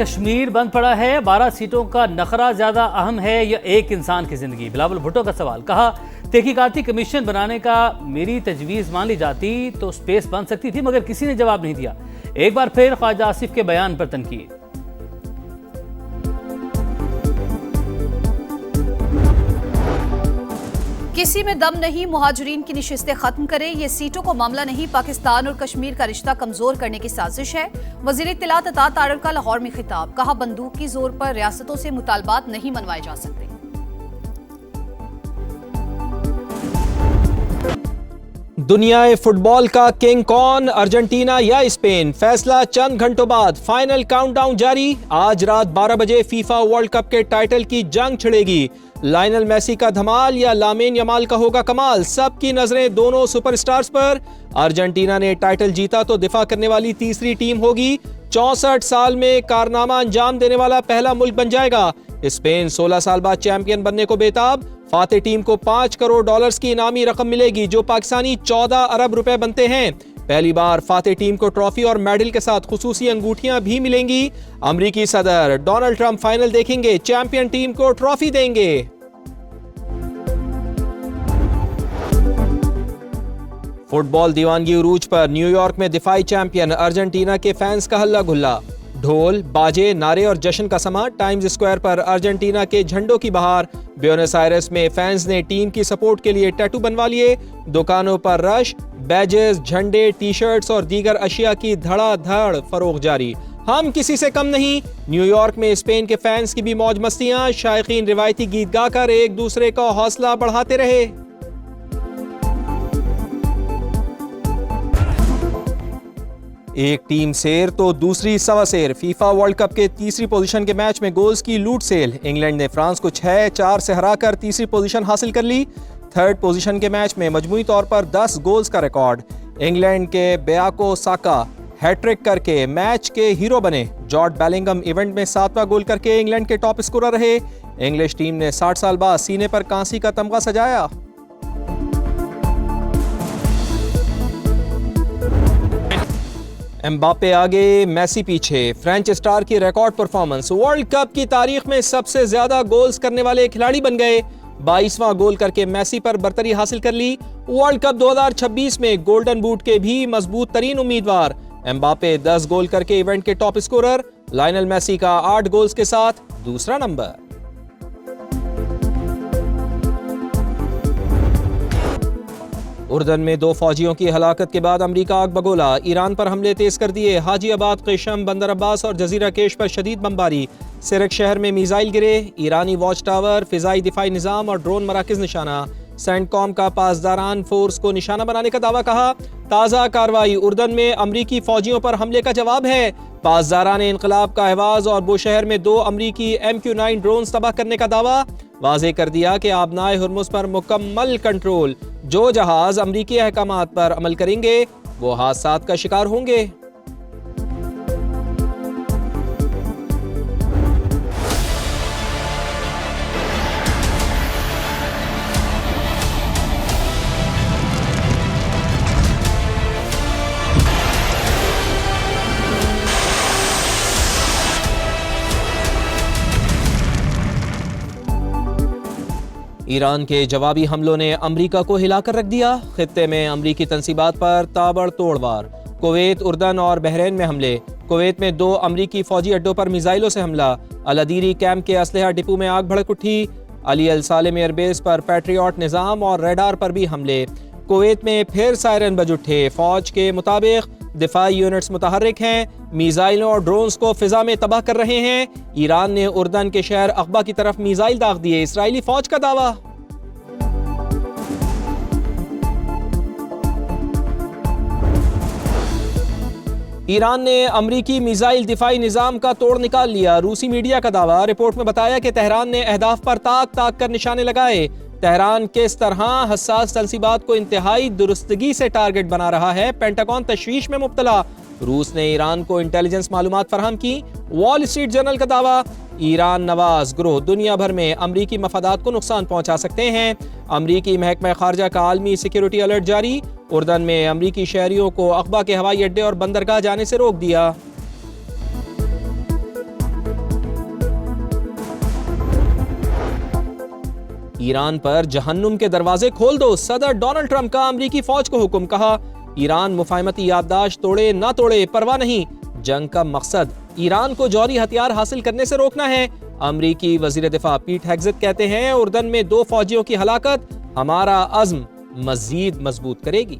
कश्मीर बंद पड़ा है, 12 सीटों का नखरा ज्यादा अहम है या एक इंसान की जिंदगी? बिलावल भुट्टो का सवाल। कहा, तहकीकाती कमीशन बनाने का मेरी तजवीज़ मान ली जाती तो स्पेस बन सकती थी, मगर किसी ने जवाब नहीं दिया। एक बार फिर ख्वाजा आसिफ के बयान पर तनकीद। किसी में दम नहीं, मुहाजिरीन की निशिस्तें खत्म करें, ये सीटों को मामला नहीं, पाकिस्तान और कश्मीर का रिश्ता कमजोर करने की साजिश है। वजीर इत्तलात अता तारड़ का लाहौर में खिताब। कहा, बंदूक की जोर पर रियासतों से मुतालबात नहीं मनवाए जा सकते। दुनियाए फुटबॉल का किंग कौन, अर्जेंटीना या स्पेन? फैसला चंद घंटों बाद। फाइनल काउंटडाउन जारी। आज रात 12 बजे फीफा वर्ल्ड कप के टाइटल की जंग छिड़ेगी। लायनल मेसी का धमाल या लामिन यमाल का होगा कमाल? सबकी नजरें दोनों सुपरस्टार्स पर। अर्जेंटीना ने टाइटल जीता तो दिफा करने वाली तीसरी टीम होगी। 64 साल में कारनामा अंजाम देने वाला पहला मुल्क बन जाएगा। स्पेन 16 साल बाद चैंपियन बनने को बेताब। फाते टीम को $5 करोड़ की इनामी रकम मिलेगी, जो पाकिस्तानी 14 अरब रुपए बनते हैं। पहली बार फाते टीम को ट्रॉफी और मेडल के साथ खुसूसी अंगूठियां भी मिलेंगी। अमेरिकी सदर डोनाल्ड ट्रंप फाइनल देखेंगे, चैंपियन टीम को ट्रॉफी देंगे। फुटबॉल दीवानगी उरूज पर। न्यूयॉर्क में दिफाई चैंपियन अर्जेंटीना के फैंस का हल्ला गुल्ला। ढोल, बाजे, नारे और जश्न का समा। टाइम्स स्क्वायर पर अर्जेंटीना के झंडों की बहार। ब्यूनस आयर्स में फैंस ने टीम की सपोर्ट के लिए टैटू बनवा लिए। दुकानों पर रश, बैजेस, झंडे, टी शर्ट्स और दीगर अशिया की धड़ाधड़ फरोख्त जारी। हम किसी से कम नहीं। न्यूयॉर्क में स्पेन के फैंस की भी मौज मस्तियां। शायकीन रिवायती गीत गाकर एक दूसरे का हौसला बढ़ाते रहे। एक टीम शेर तो दूसरी सवा शेर। फीफा वर्ल्ड कप के तीसरी पोजीशन के मैच में गोल्स की लूट सेल। इंग्लैंड ने फ्रांस को 6-4 से हराकर तीसरी पोजीशन हासिल कर ली। थर्ड पोजीशन के मैच में मजमूई तौर पर 10 गोल्स का रिकॉर्ड। इंग्लैंड के बुकायो साका हैट्रिक करके मैच के हीरो बने। जॉर्ज बेलिंगम इवेंट में 7वां गोल करके इंग्लैंड के टॉप स्कोरर रहे। इंग्लिश टीम ने 60 साल बाद सीने पर कांसी का तमगा सजाया। एम्बापे आगे, मेसी पीछे। फ्रेंच स्टार की रिकॉर्ड परफॉर्मेंस। वर्ल्ड कप की तारीख में सबसे ज्यादा गोल्स करने वाले खिलाड़ी बन गए। 22वां गोल करके मेसी पर बरतरी हासिल कर ली। वर्ल्ड कप 2026 में गोल्डन बूट के भी मजबूत तरीन उम्मीदवार। एम्बापे 10 गोल करके इवेंट के टॉप स्कोरर। लायनल मेसी का 8 गोल्स के साथ दूसरा नंबर। उर्दन में 2 फौजियों की हलाकत के बाद अमरीका आग बगोला। ईरान पर हमले तेज कर दिए। हाजीआबाद, क़ेशम, बंदर अब्बास और जजीरा केश पर शदीद बमबारी। सिरक शहर में मिसाइल गिरे। ईरानी वॉच टावर, फिजाई दिफाई निज़ाम और ड्रोन मराकज निशाना। सेंटकॉम का पासदारान फोर्स को निशाना बनाने का दावा। कहा, ताज़ा कार्रवाई उर्दन में अमरीकी फौजियों पर हमले का जवाब है। पासदारान इनकलाब का अहवाज और बुशहर में 2 अमरीकी MQ-9 ड्रोन तबाह करने का दावा। वाज़े कर दिया कि आबनाए हुर्मुज़ पर मुकम्मल कंट्रोल। जो जहाज अमरीकी अहकामात पर अमल करेंगे वो हादसात का शिकार होंगे। ईरान के जवाबी हमलों ने अमरीका को हिलाकर रख दिया। खित्ते में अमरीकी तंसीबात पर ताबड़तोड़ वार। कुवैत, उर्दन और बहरीन में हमले। कुवैत में 2 अमरीकी फौजी अड्डों पर मिसाइलों से हमला। अलादीरी कैंप के असलहा डिपो में आग भड़क उठी। अली अल सालेम एयरबेस पर पैट्रियट निज़ाम और रेडार पर भी हमले। कुवैत में फिर सायरन बज उठे। फौज के मुताबिक दिफाई यूनिट्स मुतहर्रिक हैं, मिसाइलों और ड्रोन्स को फिजा में तबाह कर रहे हैं। ईरान ने उर्दन के शहर अक़बा की तरफ मिसाइल दाग दिए। इसराइली फौज का दावा। ईरान ने अमरीकी मिसाइल दिफाई निज़ाम का तोड़ निकाल लिया। रूसी मीडिया का दावा। रिपोर्ट में बताया कि तेहरान ने अहदाफ पर ताक ताक कर निशाने लगाए। तेहरान किस तरह हसास तंसीबात को इंतहाई दुरुस्तगी से टारगेट बना रहा है, पेंटागन तशवीश में मुब्तला। रूस ने ईरान को इंटेलिजेंस मालूमात फराहम की। वॉल स्ट्रीट जर्नल का दावा। ईरान नवाज ग्रोह दुनिया भर में अमरीकी मफादात को नुकसान पहुंचा सकते हैं। अमरीकी महकमा खारजा का आलमी सिक्योरिटी अलर्ट जारी। उर्दन में अमरीकी शहरियों को अक़बा के हवाई अड्डे और बंदरगाह जाने से रोक दिया। ईरान पर जहन्नुम के दरवाजे खोल दो, सदर डोनाल्ड ट्रंप का अमरीकी फौज को हुक्म। कहा ईरान मुफाहमती याददाश्त तोड़े ना तोड़े परवाह नहीं, जंग का मकसद ईरान को जौहरी हथियार हासिल करने से रोकना है। अमरीकी वजीर दिफा पीट हेग्सेथ कहते हैं उर्दन में 2 फौजियों की हलाकत हमारा अज़्म मजीद मजबूत करेगी।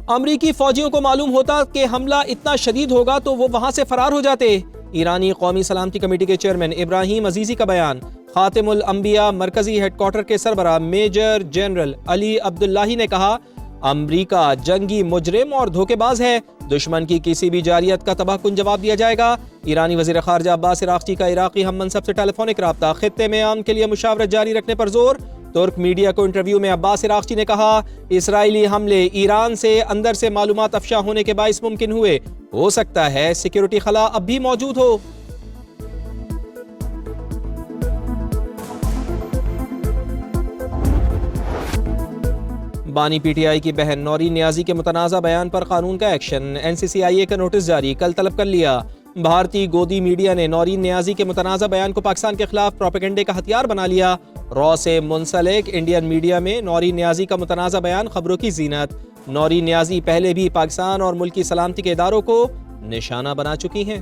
अमरीकी फौजियों को मालूम होता कि हमला इतना शदीद होगा तो वो वहां से फरार हो जाते। ईरानी कौमी सलामती कमेटी के चेयरमैन इब्राहिम अजीजी का बयान। खातिमुल अंबिया मरकजी हेडक्वार्टर के सरबराह मेजर जनरल अली अब्दुल्लाही ने कहा अमरीका जंगी मुजरिम और धोखेबाज है, दुश्मन की किसी भी जारियत का तबाहकुन जवाब दिया जाएगा। ईरानी वजीर खारजा अब्बास इराक्ची का इराकी हम मनसब से टेलीफोनिक राब्ता, खित्ते में आम के लिए मुशावरत जारी रखने पर जोर। तुर्क मीडिया को इंटरव्यू में अब्बास इराक्ची ने कहा इसराइली हमले ईरान से अंदर से मालूमात अफशा होने के बाइस मुमकिन हुए, हो सकता है सिक्योरिटी खला अब भी मौजूद हो। बानी पीटीआई की बहन नौरीन नियाजी के मुतनाज़ा बयान पर कानून का एक्शन, एनसीसीआईए का नोटिस जारी, कल तलब कर लिया। भारतीय गोदी मीडिया ने नौरीन नियाजी के मुतनाज़ा बयान को पाकिस्तान के खिलाफ प्रोपेगेंडे का हथियार बना लिया। रॉ से मुंसलिक इंडियन मीडिया में नौरीन नियाजी का मुतनाज़ा बयान खबरों की जीनत। नौरीन नियाजी पहले भी पाकिस्तान और मुल्क की सलामती के इदारों को निशाना बना चुकी हैं।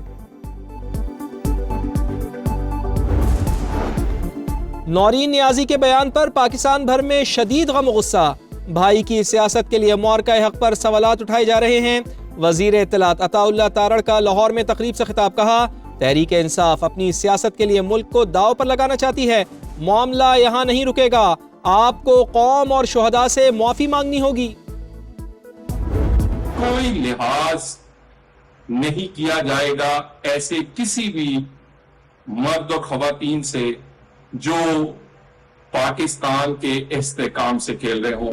नौरीन नियाजी के बयान पर पाकिस्तान भर में शदीद गम गुस्सा। भाई की सियासत के लिए मौरका हक पर सवालात उठाए जा रहे हैं। वजीर इत्तलात अताउल्लाह तारड़ का लाहौर में तकरीब से खिताब। कहा तहरीक इंसाफ अपनी सियासत के लिए मुल्क को दाव पर लगाना चाहती है, मामला यहाँ नहीं रुकेगा, आपको कौम और शुहदा से माफी मांगनी होगी। कोई लिहाज नहीं किया जाएगा ऐसे किसी भी मर्द और खवातीन से जो पाकिस्तान के इस्तेहकाम से खेल रहे हों।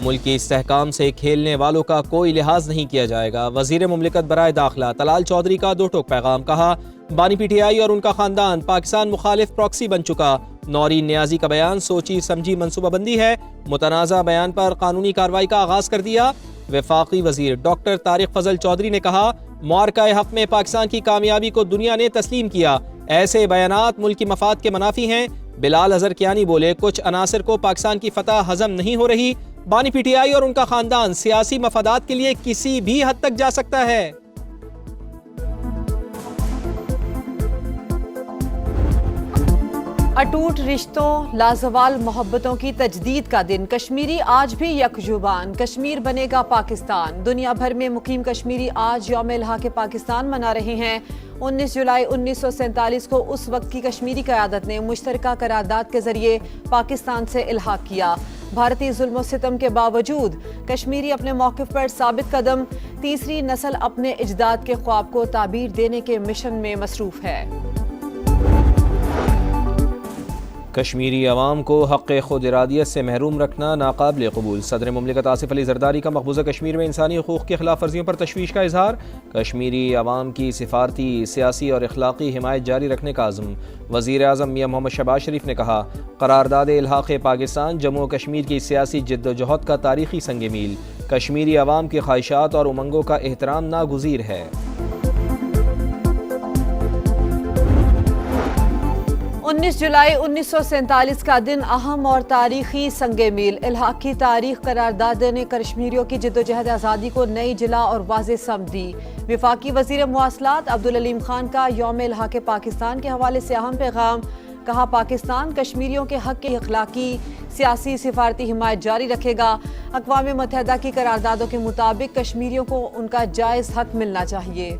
मुल्क के इस्तेहकाम से खेलने वालों का कोई लिहाज नहीं किया जाएगा। वजीर मुमलिकत बराए दाखिला तलाल चौधरी का 2 टोक पैगाम। कहा बानी पीटीआई और उनका खानदान पाकिस्तान मुखालिफ प्रॉक्सी बन चुका। नौरीन नियाजी का बयान सोची समझी मनसूबाबंदी है। मुतनाज़ा बयान पर कानूनी कार्रवाई का आगाज कर दिया। वफाकी वजीर डॉक्टर तारिक फजल चौधरी ने कहा मार्का हक में पाकिस्तान की कामयाबी को दुनिया ने तस्लीम किया, ऐसे बयानात मुल्क की मफाद के मनाफी हैं। बिलाल अजहर कियानी बोले कुछ अनासर को पाकिस्तान की फतह हजम नहीं हो रही। बानी पीटीआई और उनका खानदान सियासी मफादात के लिए किसी भी हद तक जा सकता है। अटूट रिश्तों लाजवाल मोहब्बतों की तजदीद का दिन। कश्मीरी आज भी यकजुबान, कश्मीर बनेगा पाकिस्तान। दुनिया भर में मुकीम कश्मीरी आज यौम इल्हाक़ पाकिस्तान मना रहे हैं। 19 जुलाई 1947 को उस वक्त की कश्मीरी क़यादत ने मुश्तरका करारदाद के जरिए पाकिस्तान से इल्हाक़ किया। भारतीय जुल्म सितम के बावजूद कश्मीरी अपने मौक़िफ़ पर साबित कदम, तीसरी नस्ल अपने इजदाद के ख्वाब को ताबीर देने के मिशन में मसरूफ़ है। कश्मीरी अवाम को हक़ खुद इरादियत से महरूम रखना नाकाबिल कबूल। सदर मुमलिकत आसिफ अली जरदारी का मकबूजा कश्मीर में इंसानी हकूक़ की खिलाफ वर्जियों पर तशवीश का इजहार। कश्मीरी अवाम की सिफारती, सियासी और अखलाक़ी हिमायत जारी रखने का आज़म। वज़ीर आज़म मियां मोहम्मद शहबाज शरीफ ने कहा करारदाद इल्हाक़ पाकिस्तान जम्मू कश्मीर की सियासी जद्दोजहद का तारीख़ी संग मील। कश्मीरी अवाम की ख्वाहिशात और उमंगों का एहतराम नागुज़ीर है। 19 जुलाई 1947 का दिन अहम और तारीखी संगे मील। इल्हाक़ की तारीख करारदाद ने कश्मीरियों की जद्दोजहद आज़ादी को नई जिला और वाज़ेह समझ दी। वफाकी वज़ीर मुवासलात अब्दुल अलीम खान का यौम इल्हाक़ पाकिस्तान के हवाले से अहम पैगाम। कहा पाकिस्तान कश्मीरियों के हक़ की अखलाकी, सियासी, सिफारती हिमायत जारी रखेगा। अक़वाम मुत्तहिदा की करारदादों के मुताबिक कश्मीरियों को उनका जायज़ हक़ मिलना चाहिए।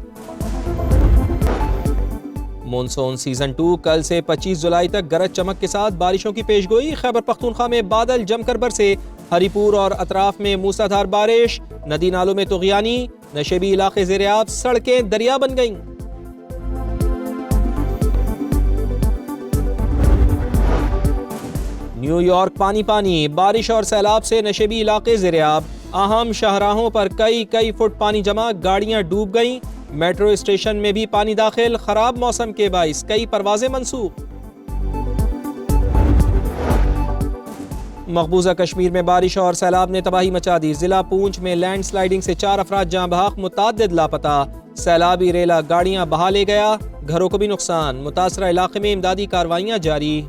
मॉनसून सीजन 2 कल से 25 जुलाई तक गरज चमक के साथ बारिशों की पेशगोई। खैबर पख्तूनख्वा में बादल जमकर बरसे। हरीपुर और अतराफ में मूसलाधार बारिश। नदी नालों में तुग़यानी। नशेबी इलाके ज़ेर-ए-आब, सड़कें दरिया बन गईं। न्यूयॉर्क पानी पानी। बारिश और सैलाब से नशेबी इलाके ज़ेर-ए-आब। अहम शाहराहों पर कई फुट पानी जमा, गाड़ियां डूब गईं। मेट्रो स्टेशन में भी पानी दाखिल। खराब मौसम के बाइस कई परवाजें मनसूख। मकबूजा कश्मीर में बारिश और सैलाब ने तबाही मचा दी। जिला पूंछ में लैंडस्लाइडिंग से 4 अफराद जाँ बहक, मुतअद्दिद लापता। सैलाबी रेला गाड़ियां बहा ले गया। घरों को भी नुकसान, मुतासरा इलाके में इमदादी कार्रवाइयाँ जारी।